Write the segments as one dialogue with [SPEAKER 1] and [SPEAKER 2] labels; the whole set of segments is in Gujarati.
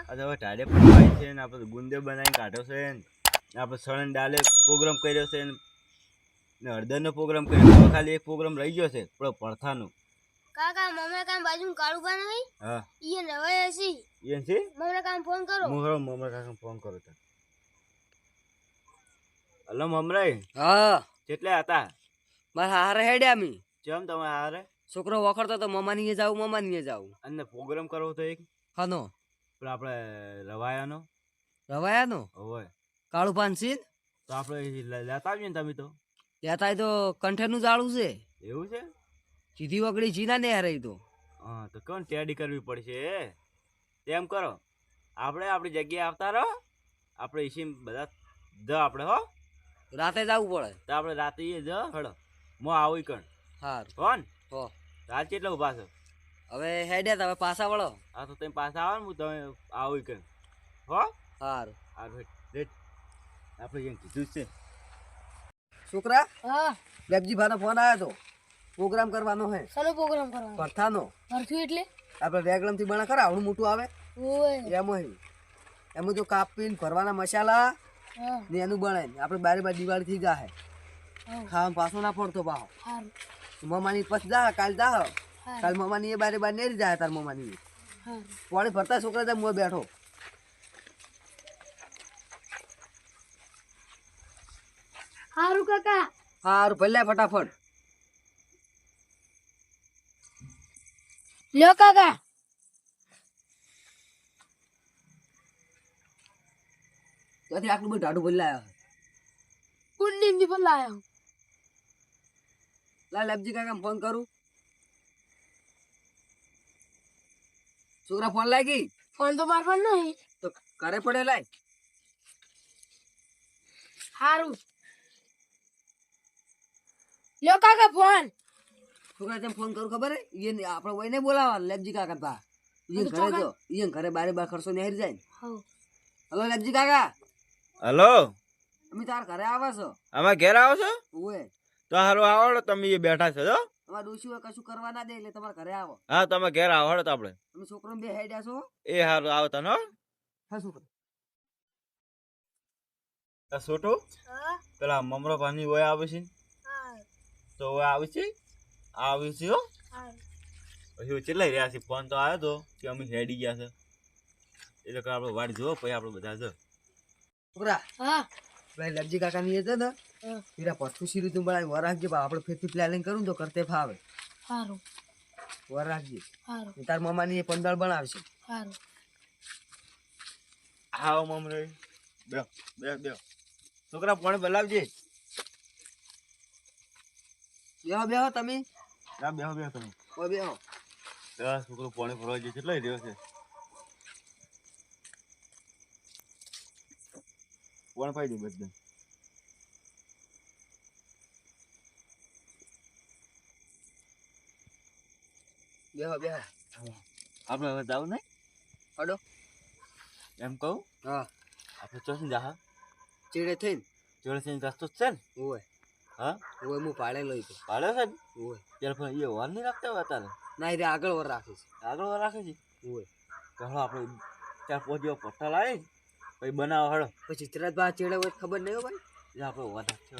[SPEAKER 1] આજે હવે ટાડે પડવાય છે ને આપણે ગુંદે બનાવીને કાઢ્યો છે ને આપણે સળન ડાલે પ્રોગ્રામ કર્યો છે ને હળદરનો પ્રોગ્રામ કર્યો હવે ખાલી એક પ્રોગ્રામ રહી ગયો છે પેલો પડથાનો.
[SPEAKER 2] કાકા મમ્મી કામ બાજુ કાળું બા નહીં
[SPEAKER 1] હા
[SPEAKER 2] ઈ નવાય હસી
[SPEAKER 1] એમ છે
[SPEAKER 2] મમ્મી કામ ફોન કરો.
[SPEAKER 1] હું મમરા કાકા ફોન કરો તો. હલો મમરાઈ.
[SPEAKER 3] હા
[SPEAKER 1] કેટલે હતા?
[SPEAKER 3] મારા હારે હેડ્યા મી
[SPEAKER 1] કેમ તમે હારે?
[SPEAKER 3] છોકરો વખરતો તો મમ્માની જાવ મમ્માની જાવ.
[SPEAKER 1] અને પ્રોગ્રામ કરવો તો એક
[SPEAKER 3] હનો
[SPEAKER 1] પેલો આપણે રવાયાનો
[SPEAKER 3] રવાયાનો
[SPEAKER 1] હોય
[SPEAKER 3] કાળું પાન સીન
[SPEAKER 1] તો આપણે લેતા આવીએ ને તમે તો.
[SPEAKER 3] ત્યાં થાય તો કંઠેરનું જાળું છે
[SPEAKER 1] એવું છે?
[SPEAKER 3] સીધી વગડી ચીના ને હારે તો.
[SPEAKER 1] હા તો કોણ ટેડી કરવી પડશે તેમ કરો આપણે આપણી જગ્યાએ આવતા રહો આપણે ઈસી બધા જ આપણે હો
[SPEAKER 3] રાતે જવું પડે
[SPEAKER 1] તો આપણે રાતે જ હડો મો આવું કણ
[SPEAKER 3] હારું
[SPEAKER 1] કોણ
[SPEAKER 3] હો.
[SPEAKER 1] રાત કેટલા ઉભા છો?
[SPEAKER 3] હવે હેડ્યા તમે પાછા વળો.
[SPEAKER 1] હા તો તમે પાછા આવો ને હું તમે આવું કણ હો
[SPEAKER 3] હારું
[SPEAKER 1] આપણે એમ કીધું જ છે.
[SPEAKER 3] છોકરા
[SPEAKER 2] હા
[SPEAKER 3] બેબજી ભાનો ફોન આવ્યો તો પ્રોગ્રામ કરવાનો હે
[SPEAKER 2] ચાલો પ્રોગ્રામ કરવાનો.
[SPEAKER 3] પરથાનો
[SPEAKER 2] ભરથું એટલે
[SPEAKER 3] આપણે વેગલમ થી બના ખરા આવડું મોટું આવે
[SPEAKER 2] ઓય
[SPEAKER 3] એમાં જો કાપીને ભરવાના મસાલા
[SPEAKER 2] હા
[SPEAKER 3] ને એનું બને આપણે બારે બાર દિવાળી થઈ જાહે ખાવાનું પાછો ના પડતો પાહો.
[SPEAKER 2] હારું
[SPEAKER 3] મમ્માની પછી જા કાલ જા
[SPEAKER 2] હારું
[SPEAKER 3] કાલ મમ્માની એ બારે બાર નેરી જાય તાર મમ્માની
[SPEAKER 2] હારું
[SPEAKER 3] પાણી ભરતા છોકરા ત્યાં મોં બેઠો.
[SPEAKER 2] હારું કાકા
[SPEAKER 3] હારું ભલે ફટાફટ.
[SPEAKER 2] લ્યો કાકા
[SPEAKER 3] ત્યાંથી આટલું બધું ઢાઢું ભરી લાયા
[SPEAKER 2] કુંડી ની પર લાયો.
[SPEAKER 3] લા લેબજી કાકા ફોન કરું. છોકરા ફોન લાગી
[SPEAKER 2] ફોન તો માર ફોન નહીં.
[SPEAKER 3] તો ઘરે પડે લાય.
[SPEAKER 2] હારું લ્યો કાકા ફોન.
[SPEAKER 3] છોકરા તેમ ફોન કરું ખબર હે એ આપણે વહીને બોલાવા લેબજી કાકા પા એ ઘરે જો એ ઘરે બારે બાર ખર્ચો નેહરી જાય ને. હલો લેબજી કાકા
[SPEAKER 1] હલો
[SPEAKER 3] અમે તાર ઘરે આવા છો.
[SPEAKER 1] અમે ઘેર આવો છો?
[SPEAKER 3] ઓએ
[SPEAKER 1] તો હારું આવડો તમે એ બેઠા છો જો.
[SPEAKER 3] અમારા ડોશી હોય કશું કરવા ના દે એટલે તમારા ઘરે આવો.
[SPEAKER 1] હા તમે ઘેર આવડો તો આપણે
[SPEAKER 3] તમે છોકરો બે હેડ્યા છો.
[SPEAKER 1] એ હારું આવતા હો.
[SPEAKER 3] હા છોકરા
[SPEAKER 1] છોટું
[SPEAKER 2] હા
[SPEAKER 1] પેલા મમરો પાણી હોય આવે છે
[SPEAKER 2] હા
[SPEAKER 1] તો હોય આવે છે આવે છે હો.
[SPEAKER 2] હારું
[SPEAKER 1] પછી ચેટલા રહ્યા છે ફોન તો આવ્યો તો કે અમે હેડી ગયા છે એટલે કે આપણે વાડી જોવો પછી આપણે બધા જો.
[SPEAKER 3] છોકરા
[SPEAKER 2] હા
[SPEAKER 3] ભાઈ લેબજી કાકા ની છે ને
[SPEAKER 2] હા.
[SPEAKER 3] એરા પથ્થું સીરું તું બનાવી વર રાખજે આપણે ફેરથી પ્લાનિંગ કરું તો કરતે ફાવે.
[SPEAKER 2] હારું
[SPEAKER 3] વર રાખજે
[SPEAKER 2] હારું
[SPEAKER 3] તાર મમ્માની એ પંદર બનાવશે.
[SPEAKER 2] હારું
[SPEAKER 1] આવો મમરે બે બે બે છોકરા પણ બોલાવજે.
[SPEAKER 3] બેહો બેહો તમે
[SPEAKER 1] ના બેહો બેહો તમે
[SPEAKER 3] ઓ બેહો.
[SPEAKER 1] છોકરો પાણી ભરવા જઈએ કેટલા રહ્યો છે કોણ પાઈ દે બધા
[SPEAKER 3] બેહો બેહો
[SPEAKER 1] આપણે હવે જાવ નહીં
[SPEAKER 3] હડો
[SPEAKER 1] એમ કહું
[SPEAKER 3] હા
[SPEAKER 1] આપણે ચોસી જા
[SPEAKER 3] ચીડે થઈને
[SPEAKER 1] જોડે છે રસ્તો જ છે ને
[SPEAKER 3] ઓય
[SPEAKER 1] હા
[SPEAKER 3] ઓય હું પાડે લઈ તો
[SPEAKER 1] ભાડે છે ને
[SPEAKER 3] ઓય
[SPEAKER 1] ત્યારે પણ એ વાર નહીં રાખતા હોય અત્યારે
[SPEAKER 3] ના એ આગળ વર રાખીશ.
[SPEAKER 1] આગળ વાર રાખે છે
[SPEAKER 3] ઓય
[SPEAKER 1] તો હળો આપણે ત્યાં પહોંચ્યો પટ્ટા લાવી પછી બનાવો હળો
[SPEAKER 3] પછી ચિત્રાજ બા ચીડે હોય તો ખબર નહીં હો ભાઈ.
[SPEAKER 1] એ આપણે વધારે છે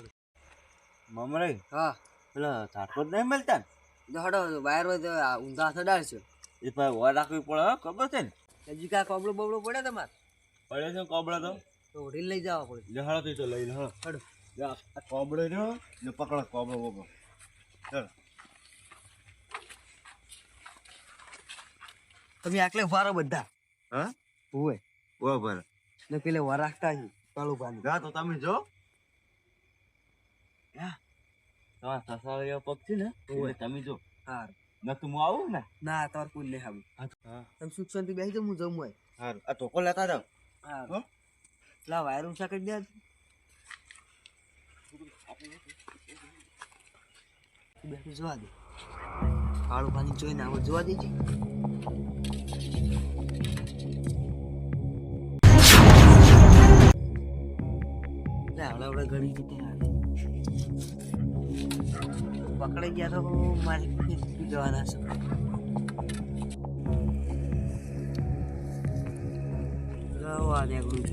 [SPEAKER 1] મમરાઈ
[SPEAKER 3] હા
[SPEAKER 1] પેલા ઝાટકો જ નહીં મળતા ને
[SPEAKER 3] તો હડો વાયર હોય તો આ ઊંધા સડાડશે.
[SPEAKER 1] એ ભાઈ વાર રાખવી પડે હો ખબર છે ને
[SPEAKER 3] લેબજી કાકા કબડો બબડો પડે તમારે
[SPEAKER 1] પડે છે કોબળા
[SPEAKER 3] તો ઓઢી લઈ જવા પડે.
[SPEAKER 1] તો હળો તો લઈ લે હળો
[SPEAKER 3] હડો
[SPEAKER 1] આ કોબળો રહ્યો ને પકડો કોબળો બોબો ચાલો
[SPEAKER 3] તમે આટલે ઉભા બધા
[SPEAKER 1] હા
[SPEAKER 3] ઓય
[SPEAKER 1] બરાબર
[SPEAKER 3] ને પેલે વર રાખતા છે કાળું પાણી.
[SPEAKER 1] જા તો તમે જો તમારા સસરા પગ છે ને એટલે તમે જો
[SPEAKER 3] હાર
[SPEAKER 1] ન તું હું આવું ને
[SPEAKER 3] ના તાર કોઈ નહીં આવું.
[SPEAKER 1] હા
[SPEAKER 3] તમે સુખ શાંતિ બેસી જાઓ હું જમું હોય.
[SPEAKER 1] સારું આ ટોકો લેતા જાવ
[SPEAKER 3] હા
[SPEAKER 1] હો
[SPEAKER 3] લા વાયર ઊંચા કરી દે. બેસી જોવા દે કાળું પાણી જોઈને આવો જોવા દેજે. હવડે ઘણી રીતે પકડાઈ ગયા તો મારી જવાના છે. આવા ને આગળ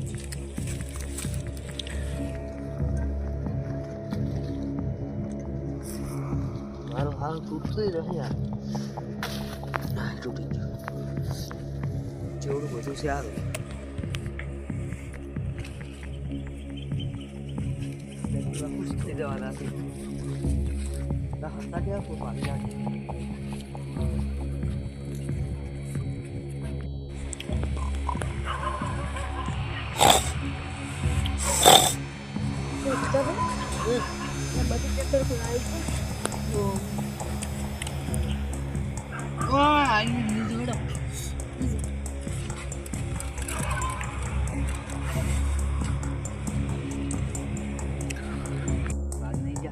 [SPEAKER 3] મારો હાલ તૂટતું રહે યાર તૂટી ગયું જેવડું બધું છે સારું ખુશ થઈ જવાના છે હંતા કેવા કોઈ પાણી નાખે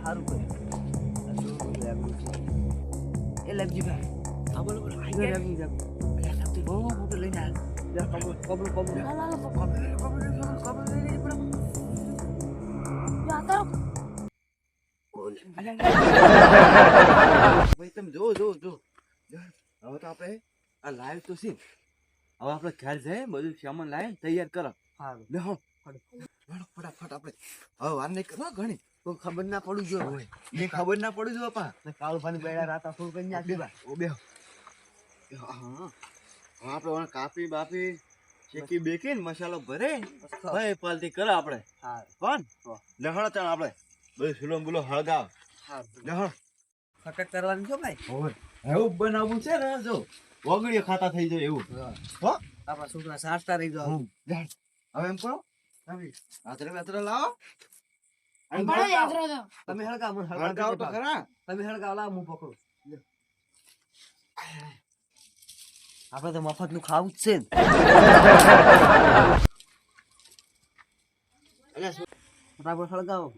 [SPEAKER 3] સારું કર્યું એ લગજી ભાઈ હા બોલો બોલો બહુ મોટું લઈને આવ્યા કબલું
[SPEAKER 1] ભાઈ તમે જો હવે તો આપણે આ લાઈવ તો છે હવે આપણે ખ્યાલ છે બધું સામાન લાવીને તૈયાર કરો
[SPEAKER 3] સારું
[SPEAKER 1] લે હો ફટાફટ આપણે હવે વાર નહીં કરો ઘણી
[SPEAKER 3] કોઈ ખબર ના પડવું જોઈએ
[SPEAKER 1] એ ખબર ના પડી જો પા
[SPEAKER 3] કાળુ પાણી બેડા રાતા ફૂલ કરી નાખી બા
[SPEAKER 1] ઓ બે હા આપણે કાપી બાપી શેકી બેકી ને મસાલો ભરે ભાઈ પાલતી કરે આપણે
[SPEAKER 3] હા
[SPEAKER 1] કોણ લહણ ચાલ આપણે બધું સુલો બુલો હળગાવ
[SPEAKER 3] હા
[SPEAKER 1] લહણ
[SPEAKER 3] ફટક કરવાની છો ભાઈ
[SPEAKER 1] એવું બનાવવું છે ને જો વગડીઓ ખાતા થઈ જાય એવું હો
[SPEAKER 3] આપણા છોકરા સાચતા રહી જાવ
[SPEAKER 1] હવે એમ કરો આતરે લાવો
[SPEAKER 2] બડો યાત્રો તો
[SPEAKER 3] તમે હળગાવ મને
[SPEAKER 1] હળગાવ તો ખરા
[SPEAKER 3] તમે હળગાવ લાવ હું પકડું આપણે તો મફત નું ખાવું જ છે ને બરાબર હળગાવો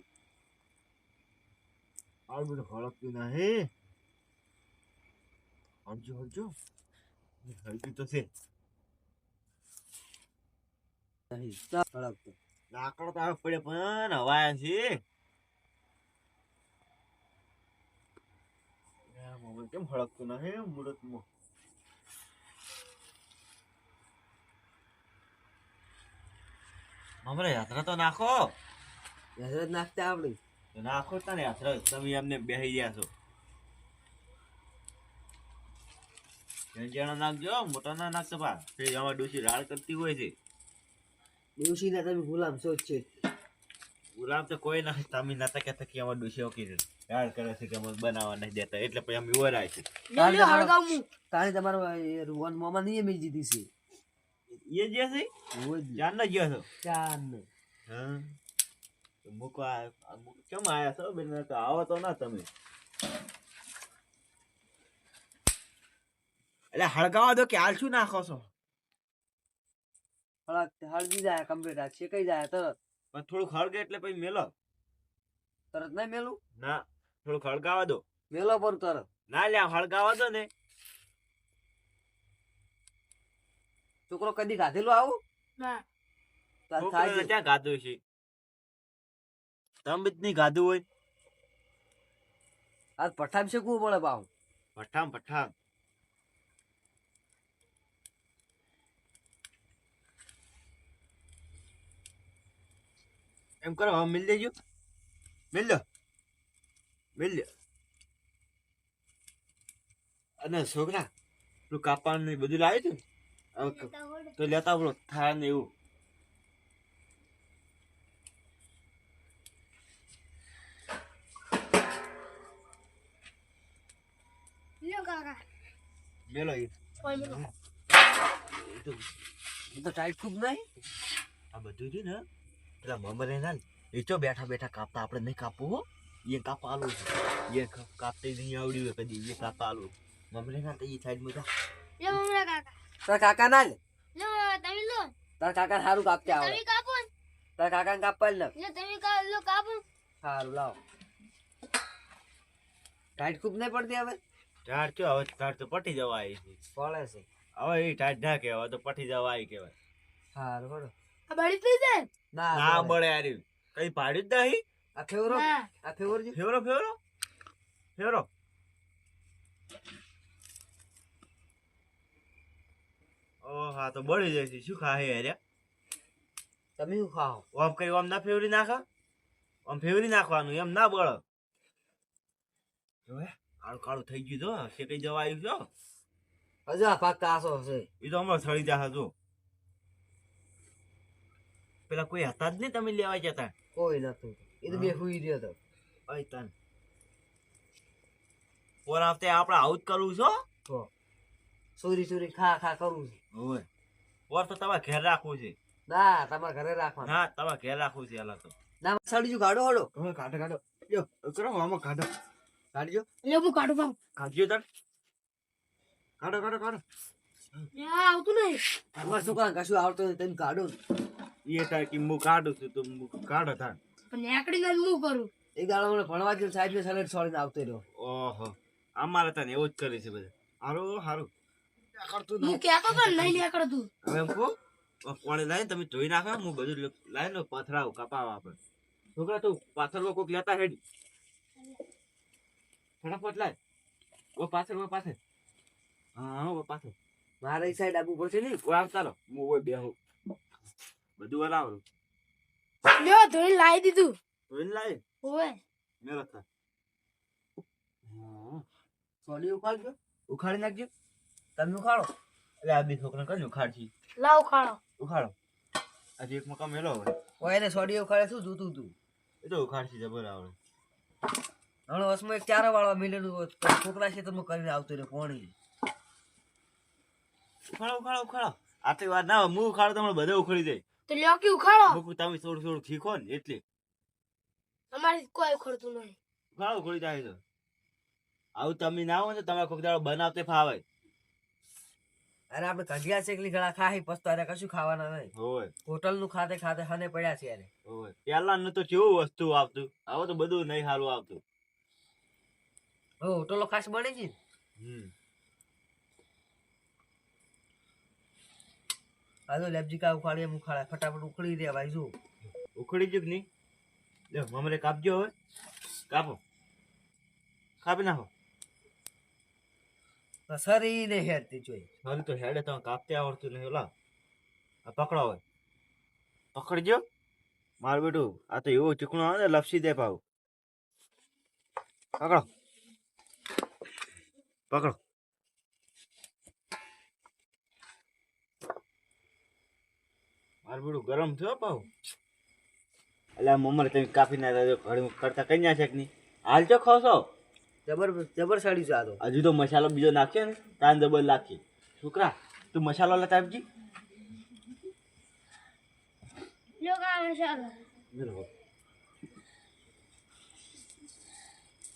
[SPEAKER 1] આ બધું હળકતું નહીં હળજો હળકી તો છે
[SPEAKER 3] હળગતો
[SPEAKER 1] લાકડો તો આવે પડે પણ હવાયા છે કેમ હળકતું નહીં મુહૂર્તમાં હમણાં યાત્રા તો નાખો
[SPEAKER 3] હજરત નાખતા આવડી
[SPEAKER 1] તો નાખો તને યાત્રા તમે એમને બેસી ગયા છો જણા નાખજો મોટા ના નાખતો પા આમાં ડોસી રાડ કરતી હોય છે
[SPEAKER 3] ડોશી ના તમે ગુલામ છો જ છે
[SPEAKER 1] ગુલામ તો કોઈ નથી તમે નતા કહેતા કે આમાં ડોસી ઓકી છે રાડ કરે છે કે અમે બનાવવા નથી દેતા એટલે પછી અમે ઓરાય છે
[SPEAKER 3] તાણે તમારો રૂવાન મામા નહીં મેં જીધી છે
[SPEAKER 1] એ જે છે જાન ના ગયો છો
[SPEAKER 3] ચાર ને
[SPEAKER 1] હા મૂકવા કેમ આયા છો બેન તો આવો તો ના તમે એટલે હળગાવા દો કે હાલ શું નાખો છો
[SPEAKER 3] હળદી જાય કમ્પ્લીટ આ શેકાઈ જાય તરત
[SPEAKER 1] પણ થોડુંક હળગે એટલે પછી મેલો
[SPEAKER 3] તરત નહીં મેલું
[SPEAKER 1] ના થોડુંક હળગાવા દો
[SPEAKER 3] મેલો પર તરત
[SPEAKER 1] ના લ્યા હળગાવા દો ને
[SPEAKER 3] છોકરો કદી ગાધેલું આવું
[SPEAKER 2] ના
[SPEAKER 1] છોકરાને ક્યાં ગાધું છે તમે જ નહીં ગાધું હોય
[SPEAKER 3] આ પઠામ શેકવું પડે પાવ
[SPEAKER 1] પઠામ એમ કરો હવે મિલ દેજો મિલ લો અને છોકરા તું કાપવાનું ને બધું લાવ્યું તું તો લેતા આવડો થાય ને એવું
[SPEAKER 2] લ્યો કાકા
[SPEAKER 1] મેલો એ
[SPEAKER 2] કોઈ મેલો
[SPEAKER 3] તો ટાઈટ ખૂબ નહીં
[SPEAKER 1] આ બધું છે ને પેલા મમરે ના એ તો બેઠા કાપતા આપણે નહીં કાપવું હો એ કાપા આલું એ કાપતે નહીં આવડ્યું હોય કદી એ કાપા આલું મમરે ના તો એ સાઈડમાં જા
[SPEAKER 2] લ્યો મમરા કાકા
[SPEAKER 3] તારા કાકા ના લે
[SPEAKER 2] લ્યો તમે લો
[SPEAKER 3] તારા કાકા સારું કાપતે આવડે
[SPEAKER 2] તમે કાપો ને
[SPEAKER 3] તારા કાકા કાપવા જ
[SPEAKER 2] લ્યો તમે લો કાપો
[SPEAKER 3] સારું લાવો ટાઈટ ખૂબ નહીં પડતી હવે
[SPEAKER 1] ટાટ કયો હવે ટાટ તો પટી જવા આવી છે
[SPEAKER 3] પડે છે
[SPEAKER 1] હવે એ ટાટ ના કહેવાય તો પટી જવા આવી કહેવાય
[SPEAKER 3] સારું બરો
[SPEAKER 2] આ બળી થઈ જાય
[SPEAKER 1] ના બળે યાર કઈ પાડ્યું જ નહીં
[SPEAKER 3] આ ફેવરો
[SPEAKER 2] ના.
[SPEAKER 3] આ ફેવર છે
[SPEAKER 1] ફેવરો ઓ હા તો બળી જાય છે શું ખાય યાર
[SPEAKER 3] તમે શું ખાઓ
[SPEAKER 1] આમ કઈ આમ ના ફેવરી નાખો આમ ફેવરી નાખવાનું એમ ના બળ જોવે કાળું કાળું થઈ ગયું જો શેકાઈ જવા આવ્યું છો
[SPEAKER 3] હજુ આ પાક કાસો હશે
[SPEAKER 1] એ તો હમણાં સળી જા જો પેલા કોઈ હતા જ નહીં તમે લેવા જતા
[SPEAKER 3] કોઈ નતું એ તો બે હુઈ રહ્યો હતો
[SPEAKER 1] અય તન ઓર આવતે આપણે આવું જ કરવું છો
[SPEAKER 3] તો ચોરી ચોરી ખા ખા કરું છું
[SPEAKER 1] ઓય ઓર તો તમારે ઘેર રાખવું છે
[SPEAKER 3] ના તમારા ઘરે રાખવાનું
[SPEAKER 1] ના તમારે ઘેર રાખવું છે હાલા તો
[SPEAKER 3] ના સડી જુ ગાડો હળો
[SPEAKER 1] હવે કાઢો કાઢો યો કરો આમાં કાઢો કાઢજો
[SPEAKER 2] એટલે હું કાઢું પાઉં
[SPEAKER 1] કાઢજો તન કાઢો કાઢો કાઢો
[SPEAKER 2] આવતું નહીં
[SPEAKER 3] તમારે શું કામ કશું આવડતું નથી તમે કાઢો
[SPEAKER 1] એ તાર કે હું કાઢું છું તો કાઢો તાર
[SPEAKER 2] પણ નીકળી ગયું હું કરું
[SPEAKER 3] એક દાડો મને ભણવા જેમ સાહેબ ને સલેટ છોડીને આવતો રહ્યો
[SPEAKER 1] ઓહો અમારે તને એવું જ કરે છે બધા હારું હારું કરતું
[SPEAKER 2] હું કહેતો તો ને નહીં નીકળતું
[SPEAKER 1] હવે એમ કહું પાણી લાવીને તમે ધોઈ નાખો હું બધું લાવીને પથરાવ કપાવ આપણે છોકરા તું પાથરવા કોઈક લેતા હેડી ફટાફટ લાય ઓ પાછળ હા ઓ પાછળ
[SPEAKER 3] મારે એ સાઈડ આવવું પડશે નહીં
[SPEAKER 1] ઓ આવ ચાલો હું ઓય બેહું બધું બનાવરું
[SPEAKER 2] લ્યો ધોઈ લાવી દીધું
[SPEAKER 1] ધોઈને લાવી
[SPEAKER 2] ઓય
[SPEAKER 1] મેં રખા હા
[SPEAKER 3] છોડી ઉખાડજો
[SPEAKER 1] ઉખાડી નાખજો
[SPEAKER 3] તમે ઉખાડો
[SPEAKER 1] એટલે આ બે છોકરા કઈ ઉખાડશી
[SPEAKER 2] લાવ ખાણો
[SPEAKER 1] ઉખાડો આજે એક મકા મેલો હવે
[SPEAKER 3] ઓય એને છોડી ઉખાડે શું જોતું તું
[SPEAKER 1] એ તો ઉખાડશી જબર આવડે
[SPEAKER 3] હમણાં વસમાં એક ચારા વાળવા મિલેલું છોકરા છે તમે કરીને આવતો રહ્યો પોણી
[SPEAKER 1] ઉખાડો આટલી વાર ના હું ઉખાડો તમને બધા ઉખડી જાય
[SPEAKER 2] તો લ્યો કે ઉખાડો
[SPEAKER 1] મૂકું તમે થોડું શીખો ને એટલે
[SPEAKER 2] અમારી કોઈ ઉખડતું નહીં
[SPEAKER 1] ઉખાડો ઉખડી જાય તો આવું તમે ના હોય ને તમારે કોઈક દાડો બનાવતે ફાવે
[SPEAKER 3] અરે આપણે કઢિયા શેકલી ગળા ખાઈ પસ્તો અરે કશું ખાવાના નહીં
[SPEAKER 1] હોય
[SPEAKER 3] હોટલ નું ખાતે ખાતે હને પડ્યા છે અરે
[SPEAKER 1] હોય પેલા નું તો કેવું વસ્તુ આવતું હવે તો બધું નહીં સારું આવતું
[SPEAKER 3] હવે હોટલો ખાસ બને છે આ તો લેબજી કા ઉખાડીએ મુખાડા ફટાફટ ઉખડી દે ભાઈ જો
[SPEAKER 1] ઉખડી ગયું કે નહીં લે મમરે કાપજો હવે કાપો કાપી નાખો
[SPEAKER 3] સરી ને હેરતી જોઈ
[SPEAKER 1] મારું તો હેડે તો કાપતે આવડતું નહીં ઓલા આ પકડો હવે પકડજો મારું બેટું આ તો એવું ચીકણું આવે ને લપસી દે પાવ પકડો પકડો મારું બેટું ગરમ થયો પાવ એટલે મમ્મરે તમે કાપી ના ઘડી કરતા કઈ ના છે કે નહીં હાલ ચો ખાવશો
[SPEAKER 3] જબર જબર સડી છે આ તો
[SPEAKER 1] હજુ તો મસાલો બીજો નાખ્યો ને તાન જબર નાખીએ છોકરા તું મસાલો લેતા આપજી
[SPEAKER 2] લ્યો કા મસાલો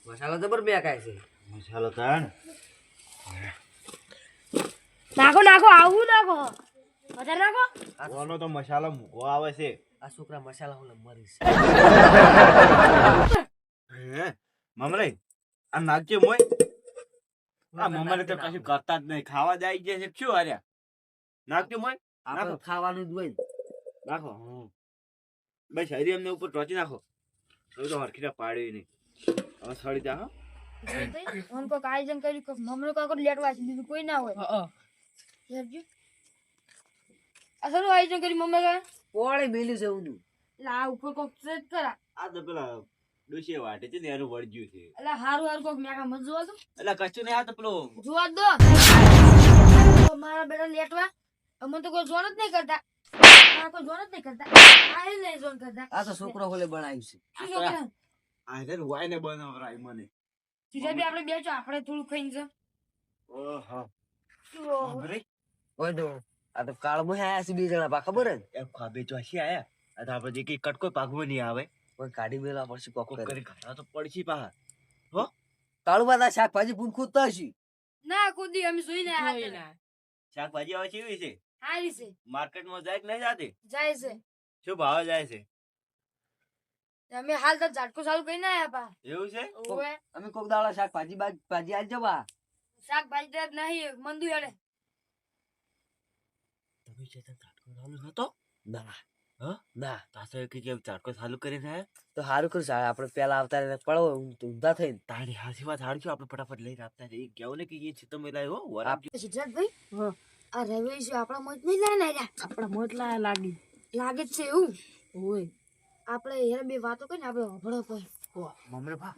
[SPEAKER 3] મસાલો જબર બેકાય છે
[SPEAKER 1] મસાલો તાણ
[SPEAKER 2] નાખો નાખો આવું નાખો વધારે નાખો
[SPEAKER 1] ઓનો તો મસાલો મૂકો આવે છે
[SPEAKER 3] આ છોકરા મસાલા હું મરીશ
[SPEAKER 1] હે મમરે આ નાખજે મોય આ મમરે તો કશું કરતા જ નહીં ખાવા જાય છે શું હાર્યા નાખજો મોય
[SPEAKER 3] આપણે ખાવાનું જ હોય
[SPEAKER 1] નાખો બસ હરી એમને ઉપર ટોચી નાખો હવે તો હરખીને પાડી નહીં હવે સડી જા હા
[SPEAKER 2] ફોન કો આયોજન કર્યું કે મમ્મી કાકો લેટવા છે બીજું કોઈ ના હોય લેજો આ સરું આયોજન કરી મમ્મી કા
[SPEAKER 3] પોળે મેલ્યું છે ઊંધું
[SPEAKER 2] એટલે આ ઉપર કોક સેટ કરા
[SPEAKER 1] આ તો પેલા ડોશી વાટે છે ને એનું વળગ્યું છે
[SPEAKER 2] એટલે હારું હારું કોક મેકા મત જોવા દો
[SPEAKER 1] એટલે કશું નહીં આ તો પેલો
[SPEAKER 2] જોવા દો મારા બેટા લેટવા અમે તો કોઈ જોન જ નહીં કરતા આ કોઈ જોન જ નહીં કરતા આ એ નહીં જોન કરતા
[SPEAKER 3] આ તો છોકરો હોલે બનાવ્યું છે
[SPEAKER 2] શું છોકરા
[SPEAKER 1] આ રે વાયને બનાવરાય મને
[SPEAKER 2] સીધા બી આપણે બેચો આપણે થોડું ખાઈને છે
[SPEAKER 1] ઓહો
[SPEAKER 2] ઓહો.
[SPEAKER 1] મમરે
[SPEAKER 3] ઓય તો આ તો કાળમાં આયા છે બે જણા પા ખબર હે ને?
[SPEAKER 1] એમ ખાબે તો હસી આયા આ તો આપણે જે કઈ કટકો પાકવો નહીં આવે
[SPEAKER 3] કોઈ કાઢી મેલા પડશે કોક
[SPEAKER 1] કોક
[SPEAKER 3] કરે
[SPEAKER 1] કરી ખાતા તો પડશી પાહા
[SPEAKER 3] કાળું બાદા શાકભાજી પૂન ખુદતા હશી
[SPEAKER 2] ના કુદી અમે જોઈને આયા
[SPEAKER 1] શાકભાજી આવે કેવી છે
[SPEAKER 2] હારી છે
[SPEAKER 1] માર્કેટમાં જાય કે નહીં જાતી
[SPEAKER 2] જાય છે
[SPEAKER 1] શું ભાવ જાય છે
[SPEAKER 2] અમે હાલ તો ઝાટકો ચાલુ કરીને આયા પા
[SPEAKER 1] એવું છે
[SPEAKER 2] ઓવે
[SPEAKER 3] અમે કોક દાડા શાકભાજી ભાજી આલ જવા
[SPEAKER 2] શાકભાજી તો નહીં મંદુ હેડે
[SPEAKER 1] તમે છે તો ઝાટકો ચાલુ નતો
[SPEAKER 3] ના
[SPEAKER 1] હા
[SPEAKER 3] ના
[SPEAKER 1] તાસો કે કેમ ઝાટકો ચાલુ કરીને આયા
[SPEAKER 3] તો સારું કરું સાહેબ આપણે પેલા આવતા રહ્યા પડવો ઊંધા થઈને
[SPEAKER 1] તારી હાસી વાત હાડજો આપણે ફટાફટ લઈને આપતા જઈએ કેવું ને કે એ છે તમે લાવ્યો વરાપ
[SPEAKER 2] સિદ્ધાર્થ ભાઈ આ રવિ છે આપણા મોજ નહીં લાયા આપણા મોજ લાયા લાગી લાગે જ છે એવું આપણે યાર બે વાતો કરીને આપણે હભળો પર
[SPEAKER 1] મમરે ભા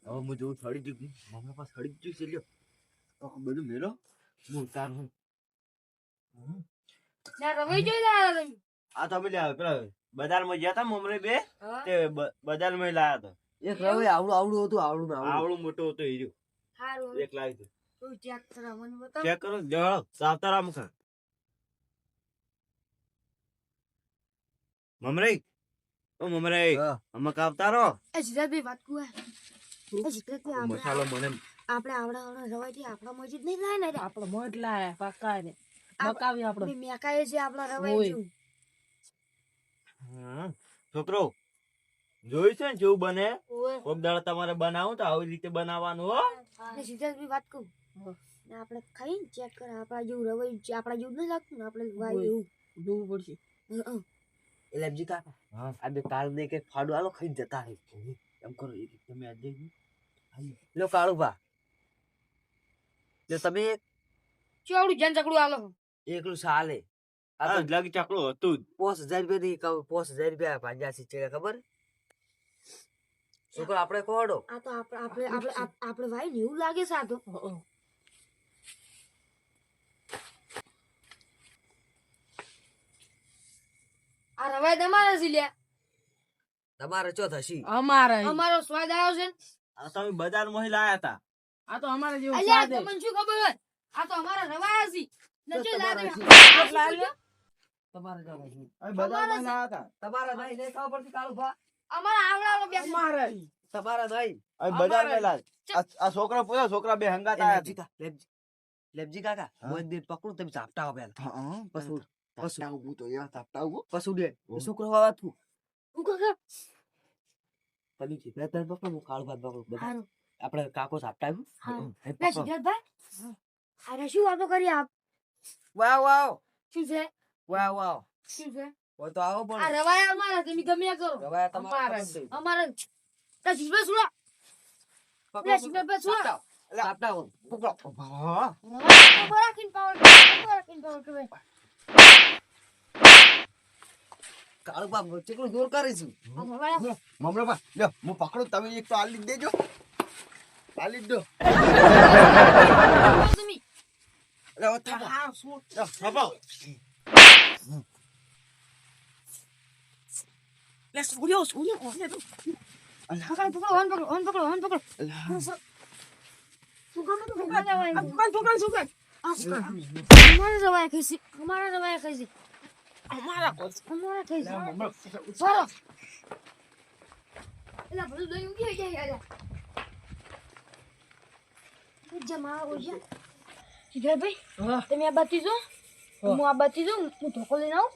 [SPEAKER 1] હવે હું જોઉં સડી ગયું મમરે ભા સડી ગયું છે લ્યો તો બધું મેલો હું ઉતારું
[SPEAKER 2] ના રવાઈ જોઈ લા તમે
[SPEAKER 1] આ તો પેલા પેલા બજારમાં ગયા હતા મમરે બે તે બજારમાં લાયા હતા
[SPEAKER 3] એક રવે આવડું હતું
[SPEAKER 1] આવડું મોટું હતું હીરો
[SPEAKER 2] હારું
[SPEAKER 1] એક લાવી
[SPEAKER 2] તું ચેક કરા મને બતાવ
[SPEAKER 1] ચેક કરો જળ સાવતારામ ખા મમરે ઓ મમરે
[SPEAKER 3] હા.
[SPEAKER 1] અમે કાવતારો
[SPEAKER 2] એ સિદ્ધાર્થભાઈ વાત કુવા એ સિદ્ધાર્થભાઈ
[SPEAKER 1] મસાલો મને
[SPEAKER 2] આપણે આવડા રવાઈથી આપણા મસ્જિદ નહીં લાય ને
[SPEAKER 4] આપણે મોટ લાયા પાકા ને મકાવી આપણે
[SPEAKER 2] મેકાએ છે આપણા રવાઈ જેવું
[SPEAKER 1] હા. છોકરો જોયું છે ને જેવું બને
[SPEAKER 2] ઓય
[SPEAKER 1] કોક દાડો તમારે બનાવું તો આવી રીતે બનાવવાનું હો
[SPEAKER 2] એ સિદ્ધાર્થભાઈ વાત કહું ને આપણે ખાઈને ચેક કરા આપણા જેવું રવાઈ છે આપણા જેવું નહીં લાગતું ને આપણે વાય એવું
[SPEAKER 4] જોવું પડશે
[SPEAKER 3] એટલે એમજી કાકા
[SPEAKER 1] હા
[SPEAKER 3] આ બે કાળ ને કે ફાડું આલો ખાઈને જતા રહે
[SPEAKER 1] એમ કરો એ તમે આજે
[SPEAKER 3] લો કાળું ભા જો તમે
[SPEAKER 2] ચોવડું જન ચકડું આલો
[SPEAKER 3] એકલું સાલે આ
[SPEAKER 1] આ
[SPEAKER 3] તો
[SPEAKER 1] લગ ચકડું હતું જ
[SPEAKER 3] 5000 રૂપિયા ની 5000 રૂપિયા ભાંજા છે ખબર છોકરો આપણે કોડો
[SPEAKER 2] આ તો આપણે વાય ને એવું લાગે છે આ તો આ રવાઈ તમારે છે લ્યા
[SPEAKER 3] તમારે ચો થશી
[SPEAKER 4] અમારે
[SPEAKER 2] અમારો સ્વાદ આવ્યો છે ને
[SPEAKER 1] આ તમે બજારમાં લાયા હતા
[SPEAKER 4] આ તો અમારે જેવું
[SPEAKER 2] અલ્યા
[SPEAKER 4] સ્વાદ
[SPEAKER 2] તમને શું ખબર હોય આ તો અમારા રવાયા છે નચો
[SPEAKER 3] તમારા
[SPEAKER 2] લાગે
[SPEAKER 3] છે. તમારે ચો થશી
[SPEAKER 1] બજારમાં લાયા હતા
[SPEAKER 3] તમારા નહીં નહીં ખબર પડતી કાળું ભા
[SPEAKER 2] અમારા આવડાનો બે
[SPEAKER 4] અમારે
[SPEAKER 3] તમારા નહીં
[SPEAKER 1] બજારમાં લાયા આ છોકરા પૂરા છોકરા બે હંગાત આયા
[SPEAKER 3] લેબજી કાકા
[SPEAKER 1] હા?
[SPEAKER 3] મોન દે પકડું તમે ઝાપટા હો પેલા
[SPEAKER 1] હતા
[SPEAKER 3] પશુ
[SPEAKER 1] તાપટાવું તો યાર તાપટાવું
[SPEAKER 3] પશુ દે
[SPEAKER 1] હો.
[SPEAKER 3] છોકરો વાવા તું
[SPEAKER 2] હું કાકા
[SPEAKER 3] તમે જીતા તને પકડો હું કાળું ભાત પકડું બધા
[SPEAKER 2] હારું
[SPEAKER 3] આપણે કાકો ઝાપટા આવ્યું
[SPEAKER 2] હારું
[SPEAKER 3] એ
[SPEAKER 2] લે
[SPEAKER 3] પકડો.
[SPEAKER 2] સિદ્ધાર્થભાઈ અરે શું વાતો કરી આપ
[SPEAKER 3] વાવ વાવ
[SPEAKER 2] શું છે
[SPEAKER 3] વાવ વાવ
[SPEAKER 2] શું છે
[SPEAKER 3] ઓ તો આવો
[SPEAKER 2] આ
[SPEAKER 3] પણ
[SPEAKER 2] રવાયા અમારા તમે ગમે એ કરો
[SPEAKER 3] રવાયા તમારા
[SPEAKER 4] અમારા.
[SPEAKER 3] પકડી દે.
[SPEAKER 2] અમારા તા જીવા સુડા
[SPEAKER 3] પકડો,
[SPEAKER 2] લે
[SPEAKER 3] પકડો.
[SPEAKER 2] સિદ્ધાર્થભાઈ સુડા
[SPEAKER 3] ઝાપટા હો.
[SPEAKER 1] હા
[SPEAKER 2] રાખીને પાવર કહેવાય
[SPEAKER 3] કાળું બાપ ચેકલું જોર કરીશું
[SPEAKER 2] આ રવાયા
[SPEAKER 1] મમરા બા લ્યો હું પકડું તમે એક તો આલી જ દેજો આલી જ દો
[SPEAKER 2] તમે
[SPEAKER 1] લે ઓ થાપો લે થાપો
[SPEAKER 4] લે સૂર્યો
[SPEAKER 2] પકડો ઓન પકડો શું ગમે તો પકડા જવાય અમારા રવાયા ખાઈસી અમારા ખાઈસી સારો એલા બધું દઈ ઉગી ગયા યાર જમા હો ગયા સિદ્ધાર્થભાઈ તમે આ બાતી જો હું આ બાતી જો હું ધોકો લઈને આવું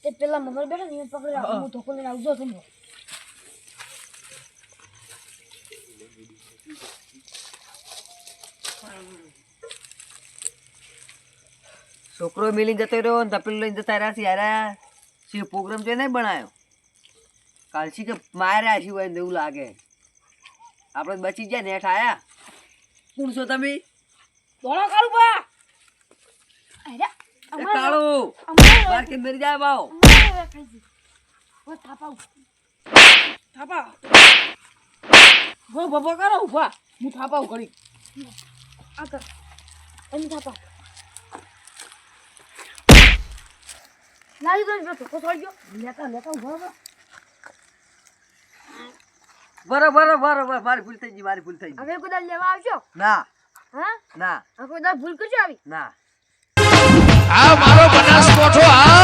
[SPEAKER 2] તે પેલા મગર બેઠા ને પકડી રાખો હું ધોકો લઈને આવજો તમે
[SPEAKER 3] છોકરો મિલી જતો રહ્યો ને તપેલું લઈને જતા રહ્યા છે યાર શી પ્રોગ્રામ છે નહીં બનાવ્યો કાલસી કે માર્યા છે હોય ને એવું લાગે આપણે બચી ગયા નેઠ આયા કોણ છો તમે
[SPEAKER 4] દોડો કાળું બા
[SPEAKER 2] અરે
[SPEAKER 3] એ કાળું
[SPEAKER 2] અમારા
[SPEAKER 3] બાર કે મરી જાય બાવ
[SPEAKER 2] અમારા ખાઈસી ઓ થાપાવ
[SPEAKER 4] થાપા હો બબો કરો ઉભા હું થાપાવ કરી
[SPEAKER 2] આગળ એમ થાપાવ લાવી દો તો કોસોડ ગયો લેતા ઉભા
[SPEAKER 3] બરાબર મારી ભૂલ થઈ ગઈ
[SPEAKER 2] હવે કદાચ લેવા આવજો
[SPEAKER 3] ના
[SPEAKER 2] હા
[SPEAKER 3] ના
[SPEAKER 2] હવે કદાચ ભૂલ કરજો આવી
[SPEAKER 3] ના
[SPEAKER 5] આ મારો બનાસકોઠો આ